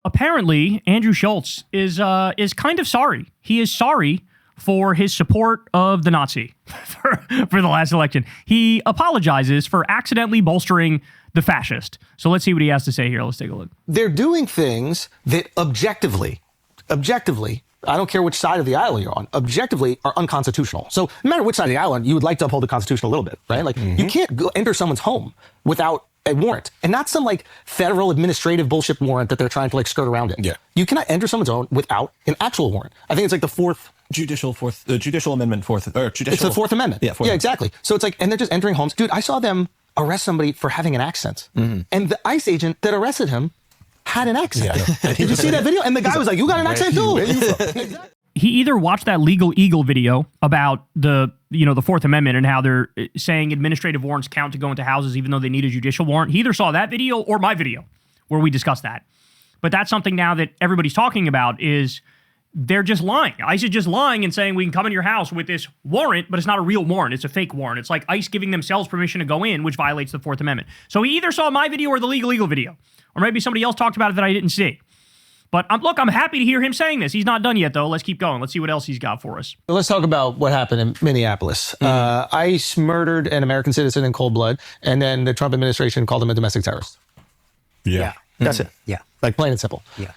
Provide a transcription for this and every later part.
Apparently, Andrew Schulz is kind of sorry. He is sorry for his support of the Nazi for the last election. He apologizes for accidentally bolstering the fascist. So let's see what he has to say here. Let's take a look. They're doing things that objectively, I don't care which side of the aisle you're on, objectively are unconstitutional. So no matter which side of the aisle, you would like to uphold the Constitution a little bit, right? Like you can't go enter someone's home without a warrant, and not some like federal administrative bullshit warrant that they're trying to like skirt around it. Yeah. You cannot enter someone's home without an actual warrant. I think it's like the judicial amendment fourth. It's the Fourth Amendment. Yeah, exactly. So it's like, and they're just entering homes. Dude, I saw them arrest somebody for having an accent, and the ICE agent that arrested him had an accent. Yeah. Did you see that video? And the guy was like, "You got an accent too." Where are you from? He either watched that Legal Eagle video about the Fourth Amendment and how they're saying administrative warrants count to go into houses even though they need a judicial warrant. He either saw that video or my video where we discussed that. But that's something now that everybody's talking about is they're just lying. ICE is just lying and saying we can come in your house with this warrant, but it's not a real warrant. It's a fake warrant. It's like ICE giving themselves permission to go in, which violates the Fourth Amendment. So he either saw my video or the Legal Eagle video, or maybe somebody else talked about it that I didn't see. But I'm happy to hear him saying this. He's not done yet, though. Let's keep going. Let's see what else he's got for us. Let's talk about what happened in Minneapolis. ICE murdered an American citizen in cold blood, and then the Trump administration called him a domestic terrorist. Yeah. That's it. Yeah. Like plain and simple. Yeah.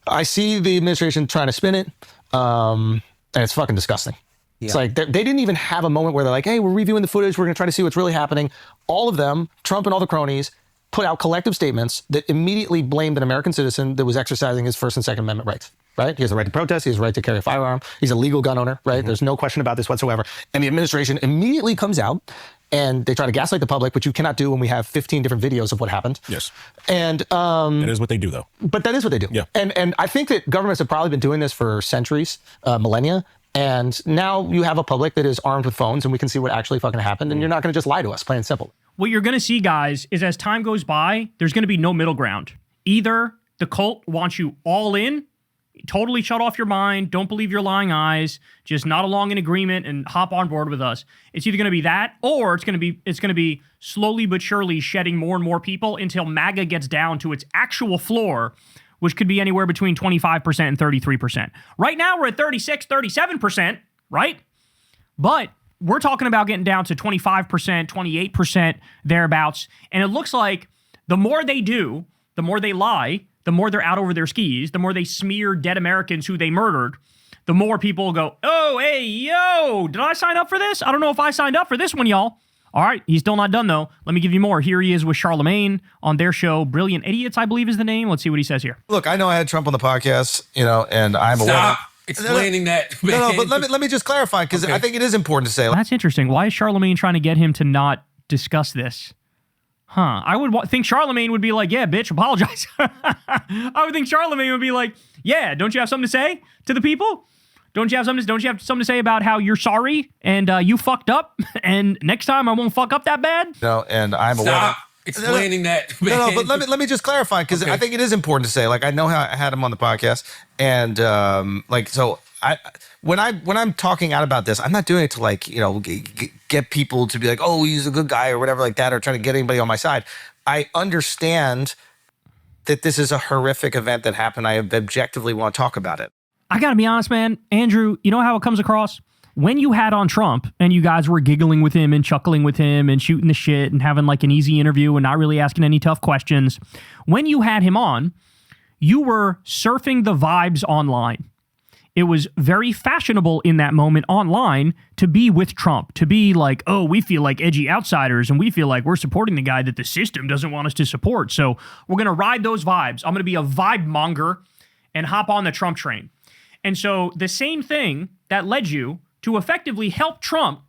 I see the administration trying to spin it, and it's fucking disgusting. Yeah. It's like they didn't even have a moment where they're like, hey, we're reviewing the footage. We're going to try to see what's really happening. All of them, Trump and all the cronies, put out collective statements that immediately blamed an American citizen that was exercising his First and Second Amendment rights, right? He has the right to protest. He has the right to carry a firearm. He's a legal gun owner, right? There's no question about this whatsoever. And the administration immediately comes out and they try to gaslight the public, which you cannot do when we have 15 different videos of what happened. Yes. And that is what they do, though. But that is what they do. Yeah. And I think that governments have probably been doing this for centuries, millennia. And now you have a public that is armed with phones and we can see what actually fucking happened. And you're not going to just lie to us, plain and simple. What you're going to see, guys, is as time goes by, there's going to be no middle ground. Either the cult wants you all in, totally shut off your mind, don't believe your lying eyes, just nod along in agreement and hop on board with us. It's either going to be that, or it's going to be slowly but surely shedding more and more people until MAGA gets down to its actual floor, which could be anywhere between 25% and 33%. Right now, we're at 36, 37%, right? But we're talking about getting down to 25%, 28%, thereabouts. And it looks like the more they do, the more they lie, the more they're out over their skis, the more they smear dead Americans who they murdered, the more people will go, oh, hey, yo, did I sign up for this? I don't know if I signed up for this one, y'all. All right, he's still not done, though. Let me give you more. Here he is with Charlemagne on their show, Brilliant Idiots, I believe is the name. Let's see what he says here. Look, I know I had Trump on the podcast, and I'm aware. Explaining that, man. No, but let me just clarify, because I think it is important to say. That's interesting. Why is Charlemagne trying to get him to not discuss this? I would think Charlemagne would be like, yeah, bitch, apologize. I would think Charlemagne would be like, yeah, don't you have something to say to the people? Don't you have something to say about how you're sorry and you fucked up and next time I won't fuck up that bad? No, and I'm aware. Explaining that, man. No, but let me just clarify, because I think it is important to say. Like, I know how I had him on the podcast, and when I'm talking out about this, I'm not doing it to get people to be like, oh, he's a good guy or whatever like that, or trying to get anybody on my side. I understand that this is a horrific event that happened. I objectively want to talk about it. I got to be honest, man. Andrew, you know how it comes across? When you had on Trump and you guys were giggling with him and chuckling with him and shooting the shit and having like an easy interview and not really asking any tough questions, when you had him on, you were surfing the vibes online. It was very fashionable in that moment online to be with Trump, to be like, oh, we feel like edgy outsiders and we feel like we're supporting the guy that the system doesn't want us to support. So we're going to ride those vibes. I'm going to be a vibe monger and hop on the Trump train. And so the same thing that led you to effectively help Trump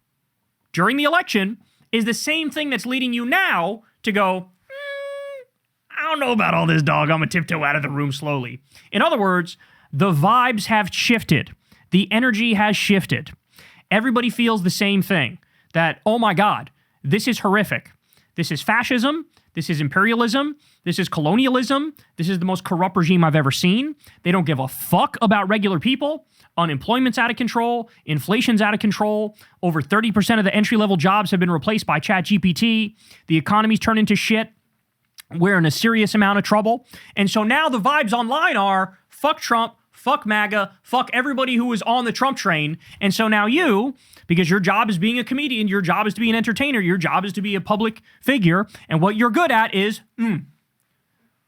during the election is the same thing that's leading you now to go, I don't know about all this, dog. I'm going to tiptoe out of the room slowly. In other words, the vibes have shifted. The energy has shifted. Everybody feels the same thing, that, oh my God, this is horrific. This is fascism. This is imperialism. This is colonialism. This is the most corrupt regime I've ever seen. They don't give a fuck about regular people. Unemployment's out of control. Inflation's out of control. Over 30% of the entry-level jobs have been replaced by ChatGPT. The economy's turned into shit. we're in a serious amount of trouble. And so now the vibes online are fuck Trump, fuck MAGA, fuck everybody who was on the Trump train. And so now you, because your job is being a comedian, your job is to be an entertainer, your job is to be a public figure, and what you're good at is,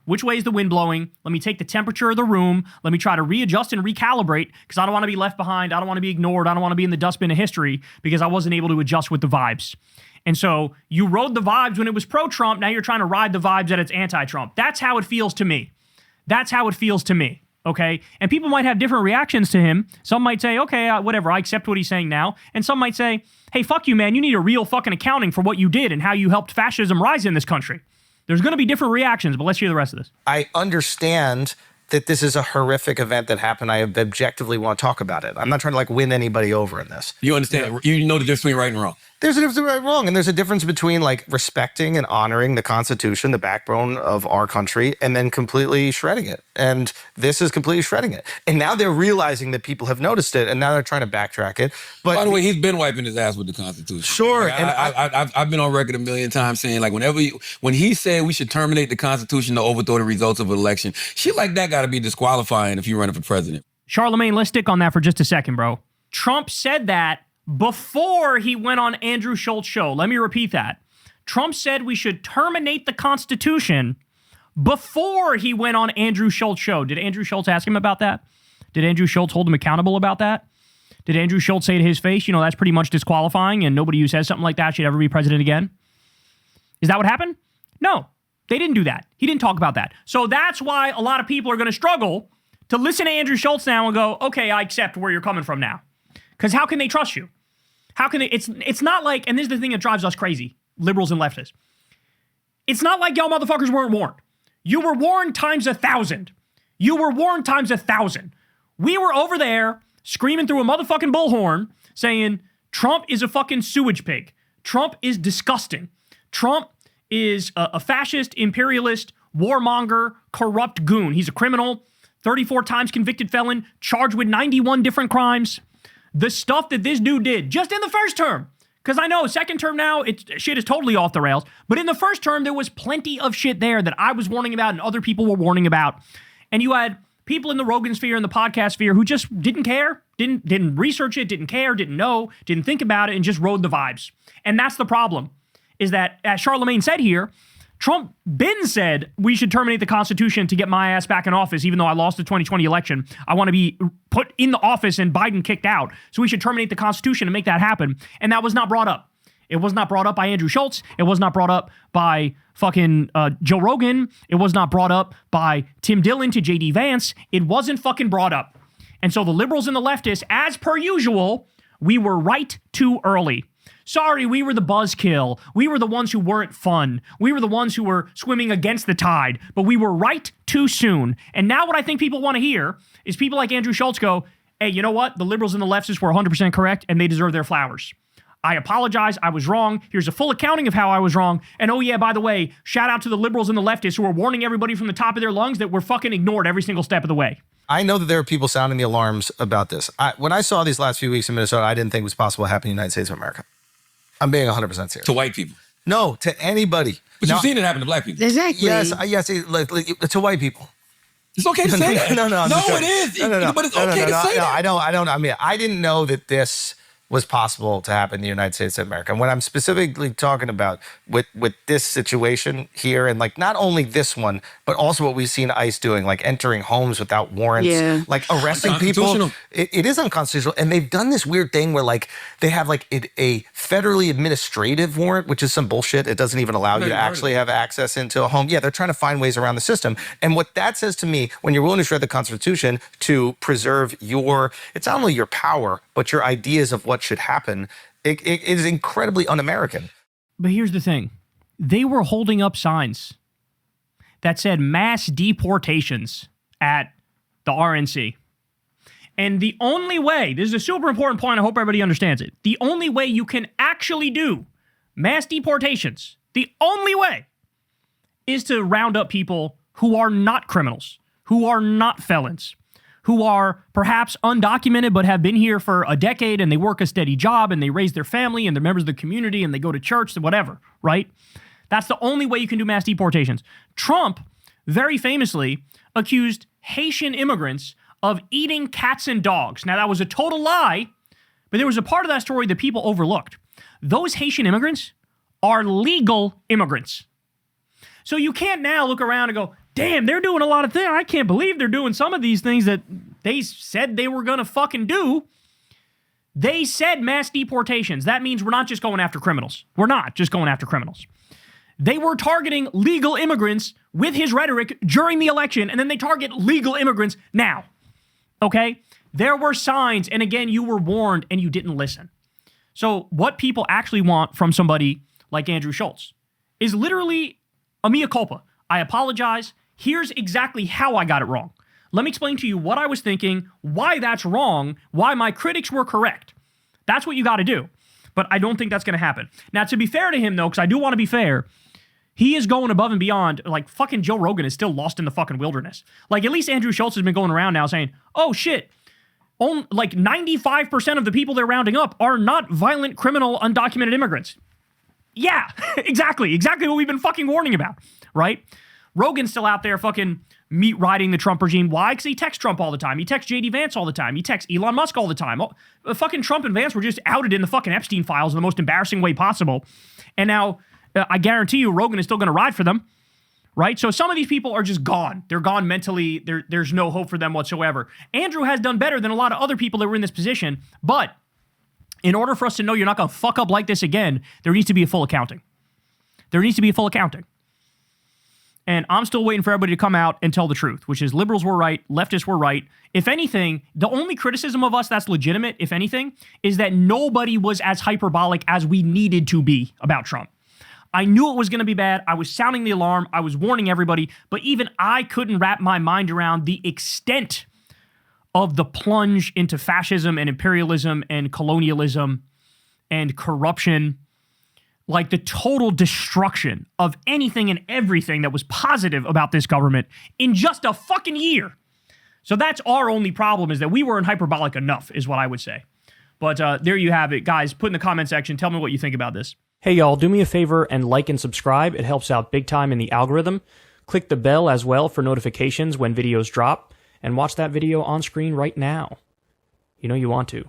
which way is the wind blowing? Let me take the temperature of the room. Let me try to readjust and recalibrate because I don't want to be left behind. I don't want to be ignored. I don't want to be in the dustbin of history because I wasn't able to adjust with the vibes. And so you rode the vibes when it was pro-Trump. Now you're trying to ride the vibes that it's anti-Trump. That's how it feels to me. That's how it feels to me. Okay? And people might have different reactions to him. Some might say, okay, whatever, I accept what he's saying now. And some might say, hey, fuck you, man. You need a real fucking accounting for what you did and how you helped fascism rise in this country. There's going to be different reactions, but let's hear the rest of this. I understand that this is a horrific event that happened. I objectively want to talk about it. I'm not trying to win anybody over in this. You understand? You know the difference between right and wrong. There's a difference between right and wrong, and there's a difference between respecting and honoring the Constitution, the backbone of our country, and then completely shredding it. And this is completely shredding it. And now they're realizing that people have noticed it, and now they're trying to backtrack it. But by the way, he's been wiping his ass with the Constitution. Sure. And I've been on record a million times saying when he said we should terminate the Constitution to overthrow the results of an election, shit like that got to be disqualifying if you're running for president. Charlemagne, let's stick on that for just a second, bro. Trump said that before he went on Andrew Schulz's show. Let me repeat that. Trump said we should terminate the Constitution before he went on Andrew Schulz's show. Did Andrew Schulz ask him about that? Did Andrew Schulz hold him accountable about that? Did Andrew Schulz say to his face, that's pretty much disqualifying and nobody who says something like that should ever be president again? Is that what happened? No, they didn't do that. He didn't talk about that. So that's why a lot of people are going to struggle to listen to Andrew Schulz now and go, okay, I accept where you're coming from now. Because how can they trust you? How can they? It's not like, and this is the thing that drives us crazy, liberals and leftists. It's not like y'all motherfuckers weren't warned. You were warned times 1,000. You were warned times 1,000. We were over there screaming through a motherfucking bullhorn saying, Trump is a fucking sewage pig. Trump is disgusting. Trump is a fascist, imperialist, warmonger, corrupt goon. He's a criminal, 34 times convicted felon, charged with 91 different crimes. The stuff that this dude did just in the first term, because I know second term now, shit is totally off the rails. But in the first term, there was plenty of shit there that I was warning about and other people were warning about. And you had people in the Rogan sphere and the podcast sphere who just didn't care, didn't research it, didn't care, didn't know, didn't think about it, and just rode the vibes. And that's the problem, is that, as Charlemagne said here, Trump said we should terminate the Constitution to get my ass back in office, even though I lost the 2020 election. I want to be put in the office and Biden kicked out. So we should terminate the Constitution to make that happen. And that was not brought up. It was not brought up by Andrew Schulz. It was not brought up by fucking Joe Rogan. It was not brought up by Tim Dillon to J.D. Vance. It wasn't fucking brought up. And so the liberals and the leftists, as per usual, we were right too early. Sorry, we were the buzzkill. We were the ones who weren't fun. We were the ones who were swimming against the tide, but we were right too soon. And now what I think people want to hear is people like Andrew Schulz go, hey, you know what? The liberals and the leftists were 100% correct and they deserve their flowers. I apologize. I was wrong. Here's a full accounting of how I was wrong. And oh yeah, by the way, shout out to the liberals and the leftists who are warning everybody from the top of their lungs that we're fucking ignored every single step of the way. I know that there are people sounding the alarms about this. When I saw these last few weeks in Minnesota, I didn't think it was possible to happen in the United States of America. I'm being 100% serious. To white people. No, to anybody. But you've seen it happen to black people. Exactly. Yes, to white people. It's okay to say that. No, it is. But it's okay to say that. I mean, I didn't know that this was possible to happen in the United States of America. And what I'm specifically talking about with this situation here, and not only this one, but also what we've seen ICE doing, entering homes without warrants, arresting people. It is unconstitutional. And they've done this weird thing where they have a federally administrative warrant, which is some bullshit. It doesn't even allow you to actually have access into a home. Yeah, they're trying to find ways around the system. And what that says to me, when you're willing to shred the Constitution to preserve it's not only your power, but your ideas of what should happen, it is incredibly un-American. But here's the thing. They were holding up signs that said mass deportations at the RNC. And the only way, this is a super important point, I hope everybody understands it, the only way you can actually do mass deportations, the only way, is to round up people who are not criminals, who are not felons, who are perhaps undocumented but have been here for a decade and they work a steady job and they raise their family and they're members of the community and they go to church and whatever, right? That's the only way you can do mass deportations. Trump very famously accused Haitian immigrants of eating cats and dogs. Now, that was a total lie, but there was a part of that story that people overlooked. Those Haitian immigrants are legal immigrants. So you can't now look around and go, damn, they're doing a lot of things. I can't believe they're doing some of these things that they said they were going to fucking do. They said mass deportations. That means we're not just going after criminals. We're not just going after criminals. They were targeting legal immigrants with his rhetoric during the election, and then they target legal immigrants now. Okay? There were signs, and again, you were warned and you didn't listen. So what people actually want from somebody like Andrew Schulz is literally a mea culpa. I apologize. Here's exactly how I got it wrong. Let me explain to you what I was thinking, why that's wrong, why my critics were correct. That's what you got to do. But I don't think that's going to happen. Now, to be fair to him, though, because I do want to be fair, he is going above and beyond. Like, fucking Joe Rogan is still lost in the fucking wilderness. Like, at least Andrew Schulz has been going around now saying, oh, shit, like 95% of the people they're rounding up are not violent, criminal, undocumented immigrants. Yeah, exactly what we've been fucking warning about, right? Rogan's still out there fucking meat riding the Trump regime. Why? Because he texts Trump all the time. He texts JD Vance all the time. He texts Elon Musk all the time. Fucking Trump and Vance were just outed in the fucking Epstein files in the most embarrassing way possible. And now I guarantee you Rogan is still going to ride for them, right? So some of these people are just gone. They're gone mentally. There's no hope for them whatsoever. Andrew has done better than a lot of other people that were in this position, but in order for us to know you're not going to fuck up like this again, there needs to be a full accounting. There needs to be a full accounting. And I'm still waiting for everybody to come out and tell the truth, which is liberals were right, leftists were right. If anything, the only criticism of us that's legitimate, if anything, is that nobody was as hyperbolic as we needed to be about Trump. I knew it was going to be bad. I was sounding the alarm. I was warning everybody. But even I couldn't wrap my mind around the extent of the plunge into fascism and imperialism and colonialism and corruption, like the total destruction of anything and everything that was positive about this government in just a fucking year. So that's our only problem, is that we weren't hyperbolic enough, is what I would say. But there you have it. Guys, put in the comment section. Tell me what you think about this. Hey, y'all, do me a favor and like and subscribe. It helps out big time in the algorithm. Click the bell as well for notifications when videos drop. And watch that video on screen right now. You know you want to.